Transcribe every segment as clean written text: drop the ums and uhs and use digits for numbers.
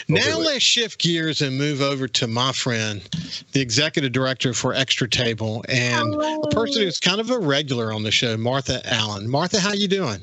Now let's shift gears and move over to my friend, the executive director for Extra Table, and a person who's kind of a regular on the show, Martha Allen. Martha, how you doing?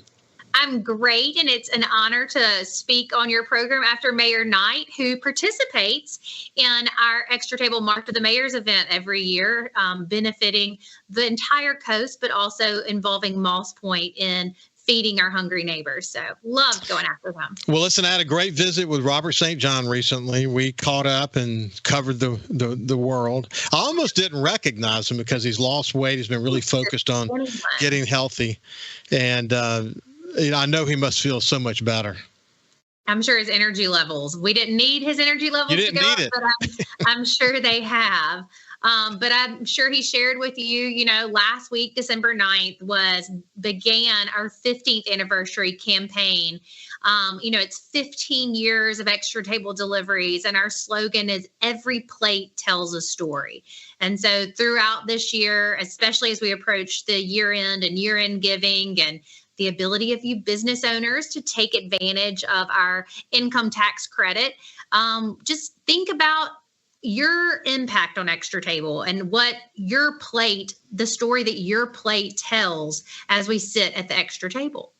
I'm great, and it's an honor to speak on your program after Mayor Knight, who participates in our Extra Table Mark to the Mayor's event every year, benefiting the entire coast, but also involving Moss Point in feeding our hungry neighbors. So love going after them. Well, listen, I had a great visit with Robert St. John recently. We caught up and covered the world. I almost didn't recognize him because he's lost weight. He's been really focused on getting healthy. And I know he must feel so much better. I'm sure his energy levels. We didn't need his energy levels to go up, but I'm sure they have. But I'm sure he shared with you, last week, December 9th, began our 15th anniversary campaign. It's 15 years of Extra Table deliveries, and our slogan is every plate tells a story. And so throughout this year, especially as we approach the year-end and year-end giving and the ability of you business owners to take advantage of our income tax credit, just think about your impact on Extra Table and what your plate, the story that your plate tells as we sit at the Extra Table.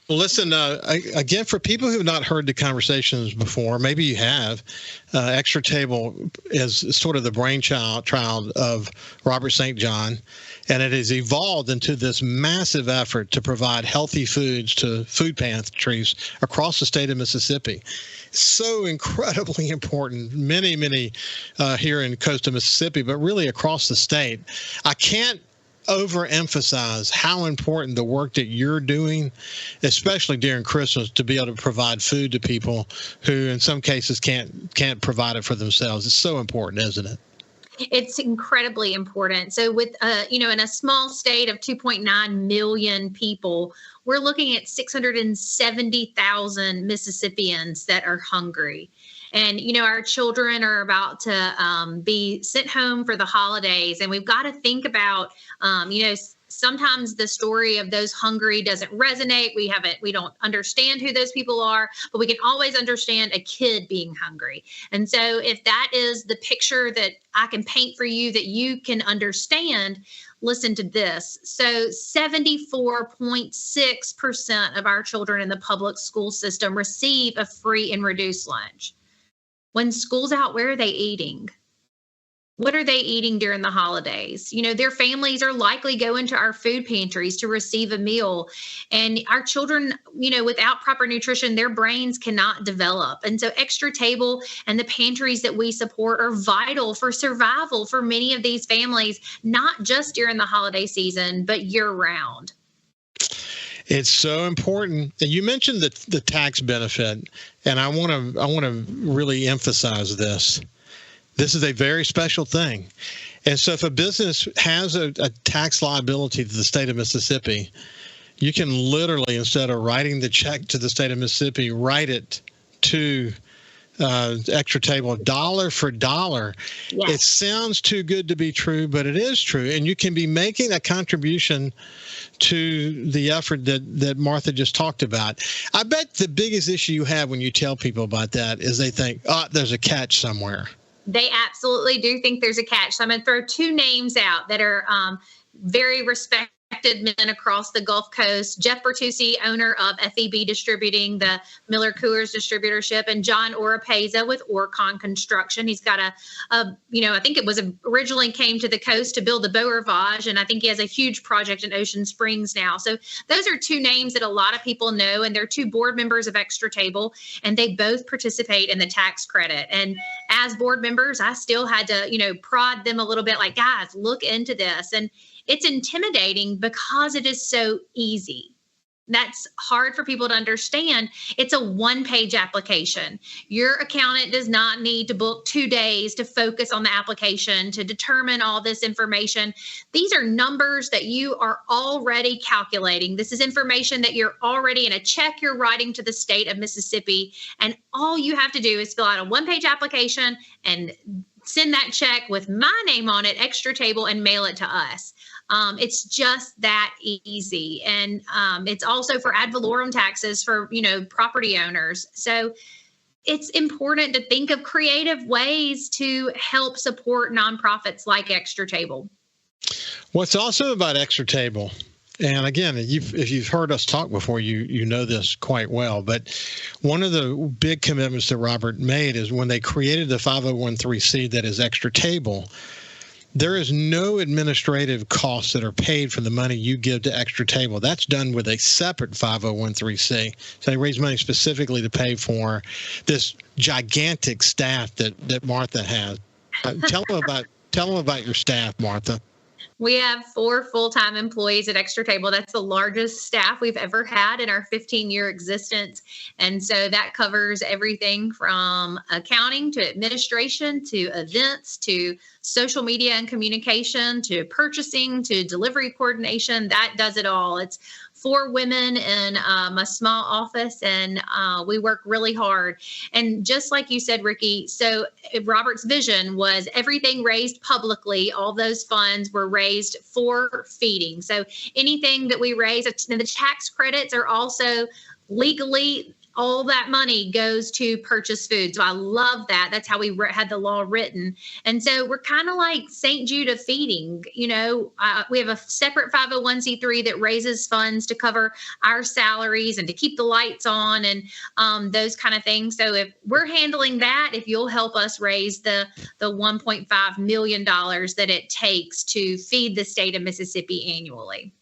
Well, listen, again, for people who have not heard the conversations before, maybe you have, Extra Table is sort of the brainchild of Robert St. John, and it has evolved into this massive effort to provide healthy foods to food pantries across the state of Mississippi. So incredibly important, many here in coastal Mississippi, but really across the state. I can't overemphasize how important the work that you're doing, especially during Christmas, to be able to provide food to people who in some cases can't provide it for themselves. It's so important, isn't it? It's incredibly important. So with, in a small state of 2.9 million people, we're looking at 670,000 Mississippians that are hungry. And, our children are about to be sent home for the holidays. And we've got to think about, sometimes the story of those hungry doesn't resonate. We don't understand who those people are, but we can always understand a kid being hungry. And so if that is the picture that I can paint for you that you can understand, listen to this. So 74.6% of our children in the public school system receive a free and reduced lunch. When school's out, where are they eating? What are they eating during the holidays? Their families are likely going to our food pantries to receive a meal. And our children, without proper nutrition, their brains cannot develop. And so Extra Table and the pantries that we support are vital for survival for many of these families, not just during the holiday season, but year round. It's so important. And you mentioned the tax benefit, and I want to really emphasize this. This is a very special thing. And so if a business has a tax liability to the state of Mississippi, you can literally, instead of writing the check to the state of Mississippi, write it to Extra Table dollar for dollar. Yeah. It sounds too good to be true, but it is true. And you can be making a contribution to the effort that Martha just talked about. I bet the biggest issue you have when you tell people about that is they think, there's a catch somewhere. They absolutely do think there's a catch. So I'm going to throw two names out that are very respected men across the Gulf Coast. Jeff Bertucci, owner of FEB Distributing, the Miller Coors distributorship, and John Oropeza with Orcon Construction. He's got I think it was originally came to the coast to build the Beau Rivage, and I think he has a huge project in Ocean Springs now. So those are two names that a lot of people know, and they're two board members of Extra Table, and they both participate in the tax credit. And as board members, I still had to, prod them a little bit, like, guys, look into this. And it's intimidating because it is so easy. That's hard for people to understand. It's a one-page application. Your accountant does not need to book 2 days to focus on the application to determine all this information. These are numbers that you are already calculating. This is information that you're already in a check you're writing to the state of Mississippi. And all you have to do is fill out a one-page application and send that check with my name on it, Extra Table, and mail it to us. It's just that easy. And it's also for ad valorem taxes for, property owners. So it's important to think of creative ways to help support nonprofits like Extra Table. What's also about Extra Table, and again, if you've heard us talk before, you know this quite well, but one of the big commitments that Robert made is when they created the 501c that is Extra Table, there is no administrative costs that are paid for the money you give to Extra Table. That's done with a separate 501c. So they raise money specifically to pay for this gigantic staff that Martha has. Tell them about your staff, Martha. We have 4 full-time employees at Extra Table. That's the largest staff we've ever had in our 15-year existence. And so that covers everything from accounting to administration to events to social media and communication to purchasing to delivery coordination. That does it all. It's 4 women in a small office, and we work really hard. And just like you said, Ricky, so Robert's vision was everything raised publicly, all those funds were raised for feeding. So anything that we raise, the tax credits are also legally, all that money goes to purchase food. So I love that. That's how we had the law written. And so we're kind of like St. Jude of feeding. You know, we have a separate 501c3 that raises funds to cover our salaries and to keep the lights on and those kind of things. So if we're handling that, if you'll help us raise the $1.5 million that it takes to feed the state of Mississippi annually.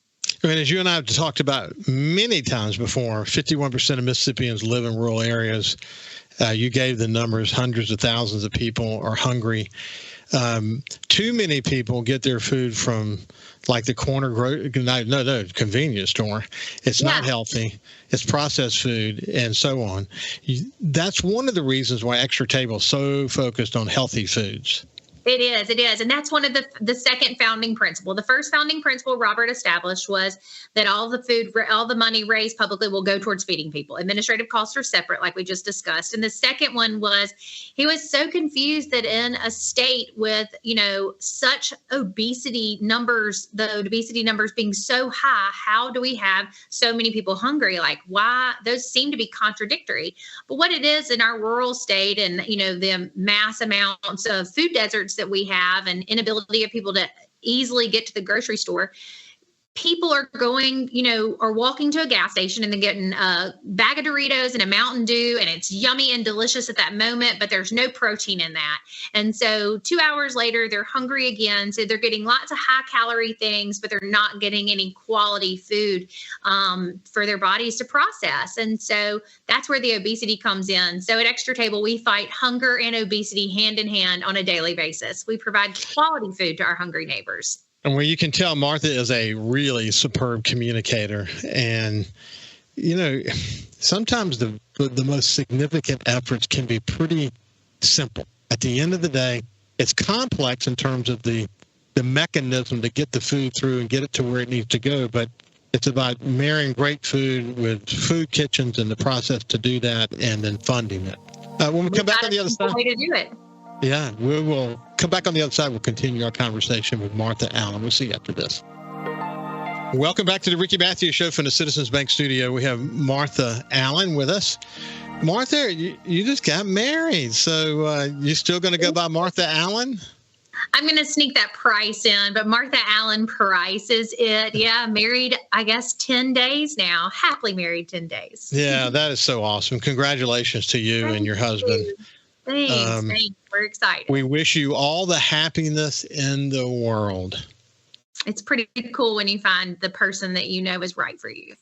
I mean, as you and I have talked about many times before, 51% of Mississippians live in rural areas. You gave the numbers, hundreds of thousands of people are hungry. Too many people get their food from like the convenience store. It's not healthy. It's processed food and so on. That's one of the reasons why Extra Table is so focused on healthy foods. It is. And that's one of the second founding principle. The first founding principle Robert established was that all the money raised publicly will go towards feeding people. Administrative costs are separate, like we just discussed. And the second one was he was so confused that in a state with, such obesity numbers, the obesity numbers being so high, how do we have so many people hungry? Like, why? Those seem to be contradictory. But what it is in our rural state and, the mass amounts of food deserts that we have and inability of people to easily get to the grocery store, people are going, or walking to a gas station and they're getting a bag of Doritos and a Mountain Dew, and it's yummy and delicious at that moment, but there's no protein in that. And so 2 hours later, they're hungry again. So they're getting lots of high calorie things, but they're not getting any quality food for their bodies to process. And so that's where the obesity comes in. So at Extra Table, we fight hunger and obesity hand in hand on a daily basis. We provide quality food to our hungry neighbors. And where you can tell Martha is a really superb communicator. And, sometimes the most significant efforts can be pretty simple. At the end of the day, it's complex in terms of the mechanism to get the food through and get it to where it needs to go. But it's about marrying great food with food kitchens and the process to do that and then funding it. When we come back on the other side. Way to do it. Yeah, we will come back on the other side. We'll continue our conversation with Martha Allen. We'll see you after this. Welcome back to the Ricky Matthews Show from the Citizens Bank Studio. We have Martha Allen with us. Martha, you just got married, so you still going to go by Martha Allen? I'm going to sneak that Price in, but Martha Allen Price is it. Yeah, married, I guess, 10 days now. Happily married 10 days. Yeah, that is so awesome. Congratulations to you and your husband. Thanks. We're excited. We wish you all the happiness in the world. It's pretty cool when you find the person that you know is right for you.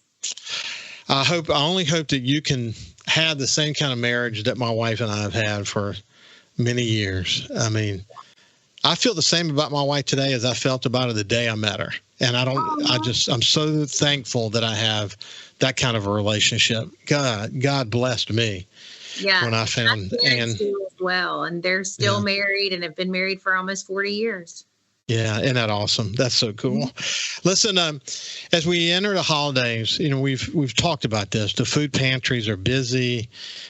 I only hope that you can have the same kind of marriage that my wife and I have had for many years. I mean, I feel the same about my wife today as I felt about her the day I met her. And I'm so thankful that I have that kind of a relationship. God blessed me. Yeah, when I found and as well, and they're still married and have been married for almost 40 years. Yeah, isn't that awesome? That's so cool. Mm-hmm. Listen, as we enter the holidays, we've talked about this. The food pantries are busy.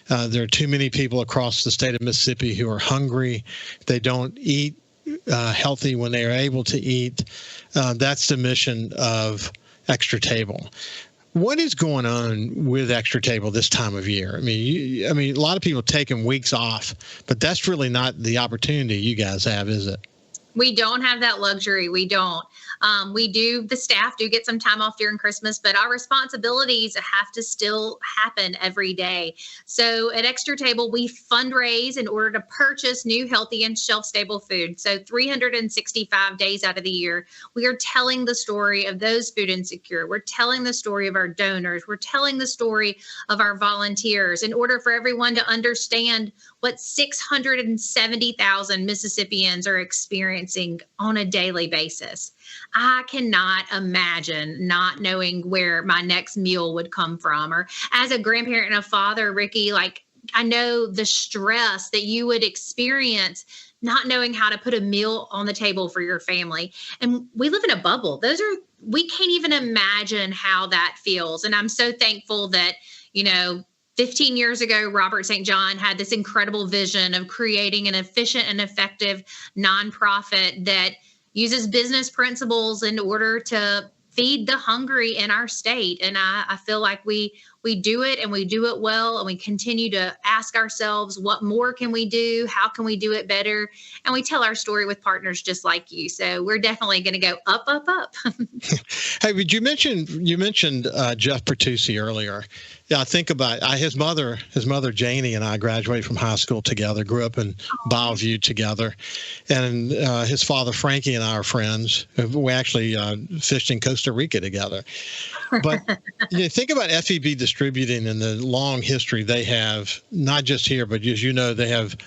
There are too many people across the state of Mississippi who are hungry. They don't eat healthy when they are able to eat. That's the mission of Extra Table. What is going on with Extra Table this time of year? I mean, a lot of people taking weeks off, but that's really not the opportunity you guys have, is it? We don't have that luxury. We don't. The staff do get some time off during Christmas, but our responsibilities have to still happen every day. So at Extra Table, we fundraise in order to purchase new, healthy, and shelf-stable food. So 365 days out of the year, we are telling the story of those food insecure. We're telling the story of our donors. We're telling the story of our volunteers in order for everyone to understand what 670,000 Mississippians are experiencing on a daily basis. I cannot imagine not knowing where my next meal would come from. Or as a grandparent and a father, Ricky, like I know the stress that you would experience not knowing how to put a meal on the table for your family. And we live in a bubble. We can't even imagine how that feels. And I'm so thankful that, 15 years ago, Robert St. John had this incredible vision of creating an efficient and effective nonprofit that uses business principles in order to feed the hungry in our state. And I feel like we do it, and we do it well, and we continue to ask ourselves, what more can we do? How can we do it better? And we tell our story with partners just like you. So we're definitely going to go up, up, up. Hey, you mentioned Jeff Bertucci earlier. Yeah, I think about his mother Janie and I graduated from high school together, grew up in Bellevue together, and his father Frankie and I are friends. We actually fished in Costa Rica together. But think about FEB Distributing and the long history they have, not just here, but as you know, they have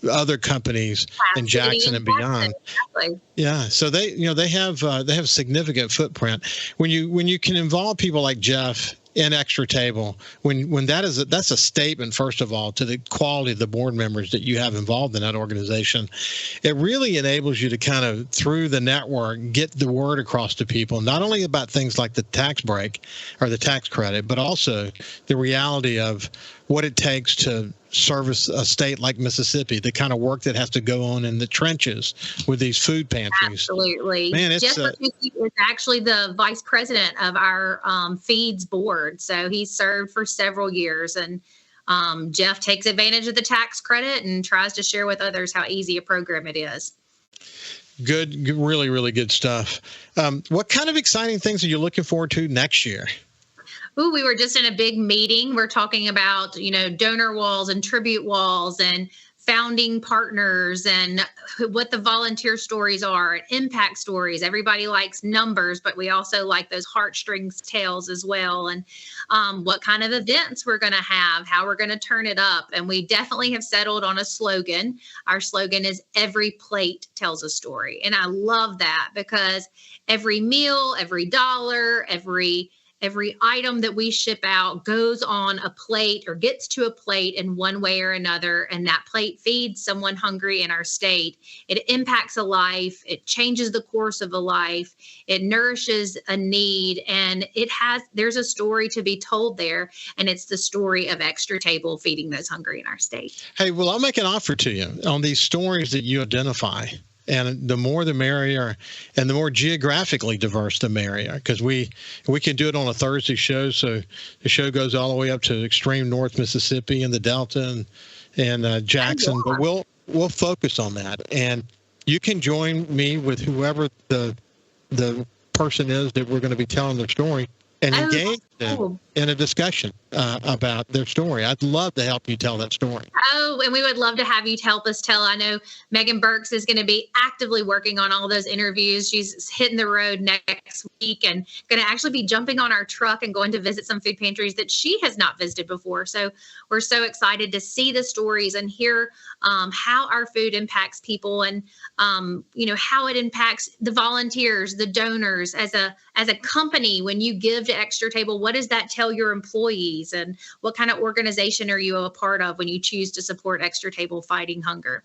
other companies in Jackson and beyond. Exactly. Yeah, so they have significant footprint. When you can involve people like Jeff in Extra Table, when that's a statement, first of all, to the quality of the board members that you have involved in that organization. It really enables you to kind of, through the network, get the word across to people, not only about things like the tax break or the tax credit, but also the reality of what it takes to service a state like Mississippi, the kind of work that has to go on in the trenches with these food pantries. Absolutely. Man, Jeff Bertucci is actually the vice president of our feeds board. So he served for several years, and Jeff takes advantage of the tax credit and tries to share with others how easy a program it is. Good, really, really good stuff. What kind of exciting things are you looking forward to next year? Ooh, we were just in a big meeting. We're talking about, donor walls and tribute walls and founding partners and what the volunteer stories are, and impact stories. Everybody likes numbers, but we also like those heartstrings tales as well. And what kind of events we're going to have, how we're going to turn it up. And we definitely have settled on a slogan. Our slogan is "Every plate tells a story." And I love that, because every meal, every dollar, every item that we ship out goes on a plate or gets to a plate in one way or another. And that plate feeds someone hungry in our state. It impacts a life. It changes the course of a life. It nourishes a need. And there's a story to be told there. And it's the story of Extra Table feeding those hungry in our state. Hey, well, I'll make an offer to you on these stories that you identify. And the more the merrier, and the more geographically diverse the merrier, because we can do it on a Thursday show. So the show goes all the way up to extreme North Mississippi and the Delta and Jackson. But we'll focus on that. And you can join me with whoever the person is that we're going to be telling their story, and engage them in a discussion about their story. I'd love to help you tell that story. Oh, and we would love to have you help us tell. I know Megan Burks is going to be actively working on all those interviews. She's hitting the road next week and going to actually be jumping on our truck and going to visit some food pantries that she has not visited before. So we're so excited to see the stories and hear how our food impacts people, and how it impacts the volunteers, the donors. As a company, when you give to Extra Table, what does that tell your employees, and what kind of organization are you a part of when you choose to support Extra Table fighting hunger?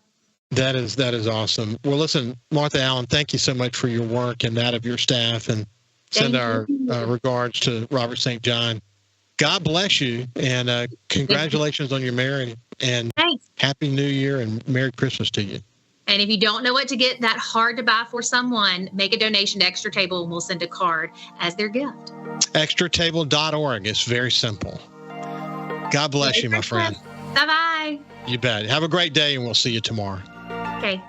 That is awesome. Well, listen, Martha Allen, thank you so much for your work and that of your staff, and send our regards to Robert St. John. God bless you, and congratulations on your marriage, and Thanks. Happy New Year and Merry Christmas to you. And if you don't know what to get that hard to buy for someone, make a donation to Extra Table and we'll send a card as their gift. Extratable.org. It's very simple. God bless you, my friend. Bye-bye. You bet. Have a great day, and we'll see you tomorrow. Okay.